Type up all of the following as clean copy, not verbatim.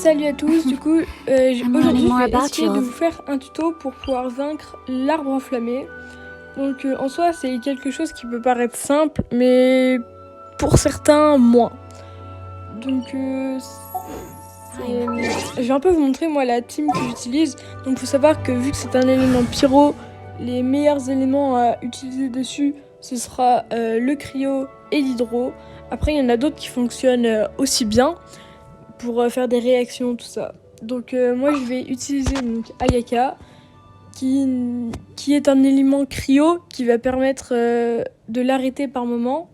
Salut à tous, du coup aujourd'hui more je vais about essayer you. de vous faire un tuto pour pouvoir vaincre l'arbre enflammé. Donc en soi c'est quelque chose qui peut paraître simple mais pour certains moins. Donc je vais un peu vous montrer moi la team que j'utilise. Donc il faut savoir que vu que c'est un élément pyro, les meilleurs éléments à utiliser dessus ce sera le cryo et l'hydro. Après il y en a d'autres qui fonctionnent aussi bien pour faire des réactions, tout ça. Donc moi je vais utiliser donc Ayaka qui est un élément cryo qui va permettre de l'arrêter par moment.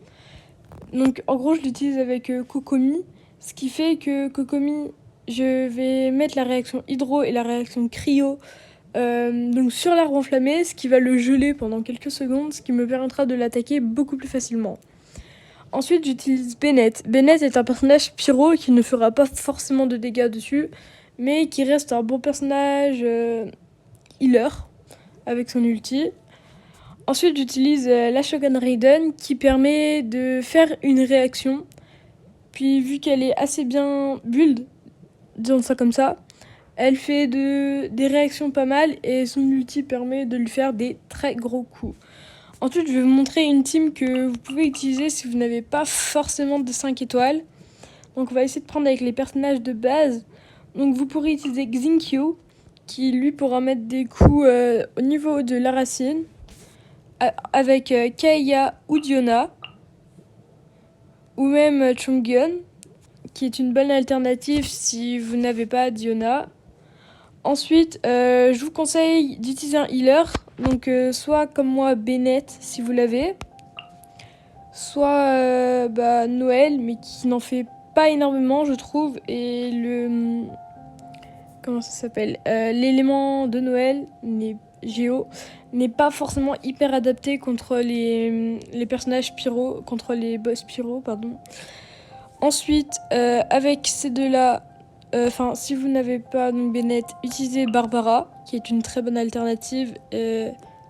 Donc en gros je l'utilise avec Kokomi, ce qui fait que Kokomi je vais mettre la réaction hydro et la réaction cryo donc sur l'arbre enflammé, ce qui va le geler pendant quelques secondes, ce qui me permettra de l'attaquer beaucoup plus facilement. Ensuite, j'utilise Bennett. Bennett est un personnage pyro qui ne fera pas forcément de dégâts dessus, mais qui reste un bon personnage healer avec son ulti. Ensuite, j'utilise la Shogun Raiden qui permet de faire une réaction. Puis, vu qu'elle est assez bien build, disons ça comme ça, elle fait des réactions pas mal et son ulti permet de lui faire des très gros coups. Ensuite, je vais vous montrer une team que vous pouvez utiliser si vous n'avez pas forcément de 5 étoiles. Donc on va essayer de prendre avec les personnages de base. Donc vous pourrez utiliser Xinkyo, qui lui pourra mettre des coups au niveau de la racine, avec Keiya ou Diona, ou même Chongyun, qui est une bonne alternative si vous n'avez pas Diona. Ensuite, je vous conseille d'utiliser un healer, donc soit comme moi Bennett si vous l'avez, soit Noël, mais qui n'en fait pas énormément je trouve, et comment ça s'appelle, l'élément de Noël Géo n'est pas forcément hyper adapté contre les personnages pyro, contre les boss pyro, pardon. Ensuite, avec ces deux-là, si vous n'avez pas donc Bennett, utilisez Barbara, qui est une très bonne alternative,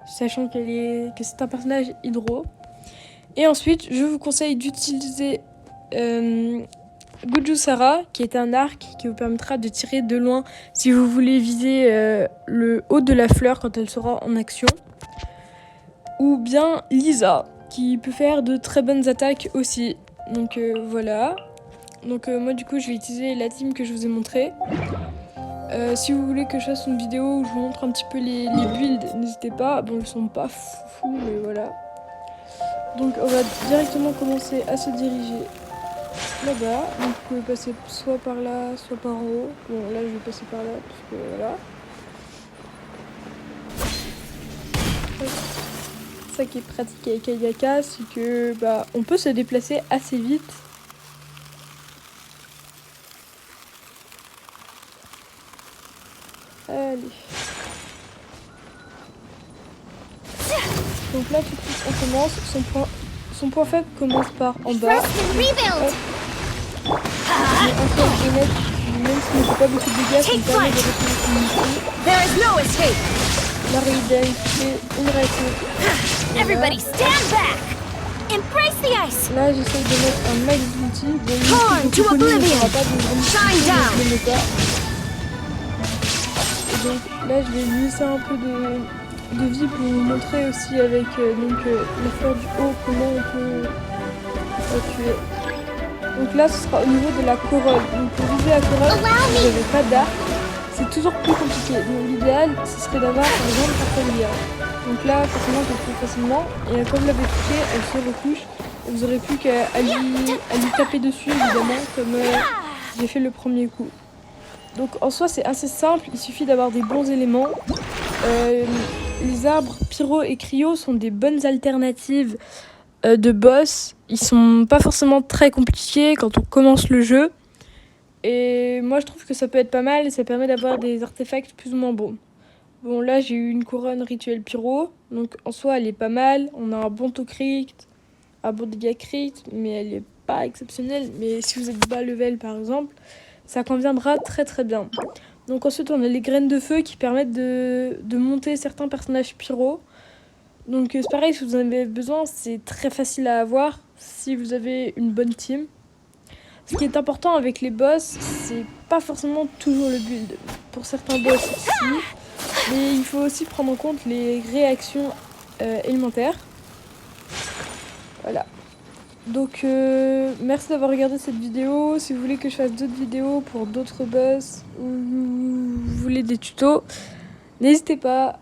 sachant que c'est un personnage hydro. Et ensuite, je vous conseille d'utiliser Gujusara, qui est un arc qui vous permettra de tirer de loin si vous voulez viser le haut de la fleur quand elle sera en action. Ou bien Lisa, qui peut faire de très bonnes attaques aussi. Donc voilà. Donc moi du coup je vais utiliser la team que je vous ai montré. Si vous voulez que je fasse une vidéo où je vous montre un petit peu les builds, n'hésitez pas. Bon, ils sont pas fous, mais voilà. Donc on va directement commencer à se diriger là-bas. Donc vous pouvez passer soit par là, soit par en haut. Bon là je vais passer par là parce que voilà. Ça qui est pratique avec Ayaka, c'est que on peut se déplacer assez vite. Allez. Donc là tout de suite on commence. Son point faible commence par en bas. Mais encore Bennett, même s'il ne fait pas beaucoup de dégâts, ça me permet de retourner son ulti. La Raiden fait une réaction. Everybody stand back! Embrace the ice! Là j'essaie de mettre un max d'ulti. Torn to oblivion! Shine down! Et donc là je vais lui laisser un peu de vie pour vous montrer aussi avec la fleur du haut comment on peut la tuer. Donc là ce sera au niveau de la corolle. Donc pour viser la corolle, si vous n'avez pas d'arc, c'est toujours plus compliqué. Donc l'idéal ce serait d'avoir par exemple un cavalier. Donc là forcément je le trouve facilement. Et quand vous l'avez touché, elle se recouche. Et vous aurez plus qu'à lui taper dessus évidemment comme j'ai fait le premier coup. Donc en soi c'est assez simple, il suffit d'avoir des bons éléments. Les arbres pyro et cryo sont des bonnes alternatives de boss. Ils sont pas forcément très compliqués quand on commence le jeu. Et moi je trouve que ça peut être pas mal et ça permet d'avoir des artefacts plus ou moins bons. Bon là j'ai eu une couronne rituelle pyro, donc en soi elle est pas mal. On a un bon taux crit, un bon dégât crit, mais elle est pas exceptionnelle. Mais si vous êtes bas level par exemple, ça conviendra très très bien. Donc ensuite on a les graines de feu qui permettent de monter certains personnages pyro. Donc c'est pareil, si vous en avez besoin, c'est très facile à avoir si vous avez une bonne team. Ce qui est important avec les boss, c'est pas forcément toujours le build. Pour certains boss, si, mais il faut aussi prendre en compte les réactions élémentaires. Voilà. Donc merci d'avoir regardé cette vidéo. Si vous voulez que je fasse d'autres vidéos pour d'autres boss ou vous voulez des tutos, n'hésitez pas.